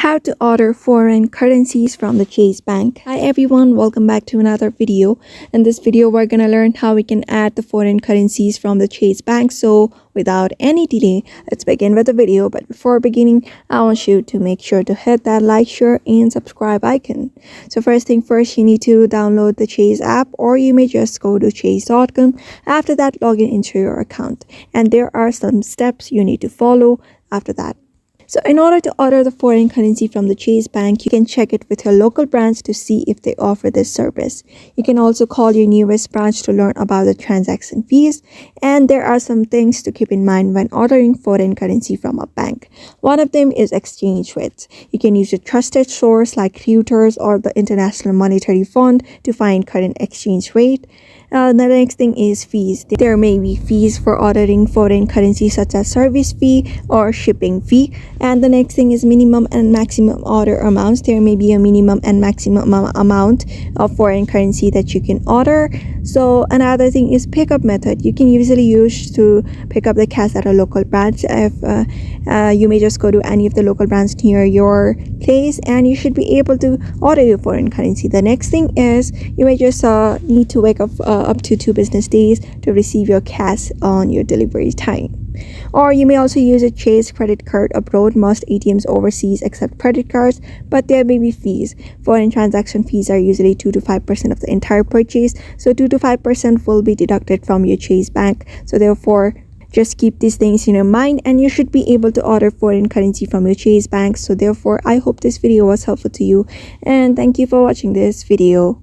How to order foreign currencies from the Chase Bank. Hi everyone, welcome back to another video. In this video we're gonna learn how we can add the foreign currencies from the Chase Bank. So without any delay, let's begin with the video. But before beginning, I want you to make sure to hit that like, share and subscribe icon. So first thing first, you need to download the Chase app, or you may just go to chase.com. After that, log in into your account, and there are some steps you need to follow after that. So in order to order the foreign currency from the Chase Bank, you can check it with your local branch to see if they offer this service. You can also call your nearest branch to learn about the transaction fees. And there are some things to keep in mind when ordering foreign currency from a bank. One of them is exchange rates. You can use a trusted source like Reuters or the International Monetary Fund to find current exchange rate. The next thing is fees. There may be fees for ordering foreign currency, such as service fee or shipping fee. And the next thing is minimum and maximum order amounts. There may be a minimum and maximum amount of foreign currency that you can order. So another thing is pickup method. You can usually use to pick up the cash at a local branch. If you may just go to any of the local branches near your place, and you should be able to order your foreign currency. The next thing is you may just need to wake up to 2 business days to receive your cash on your delivery time. Or you may also use a Chase credit card abroad. Most ATMs overseas accept credit cards, but there may be fees. Foreign transaction fees are usually 2 to 5% of the entire purchase, so 2 to 5% will be deducted from your Chase Bank. So therefore, just keep these things in your mind, and you should be able to order foreign currency from your Chase Bank. So therefore, I hope this video was helpful to you, and thank you for watching this video.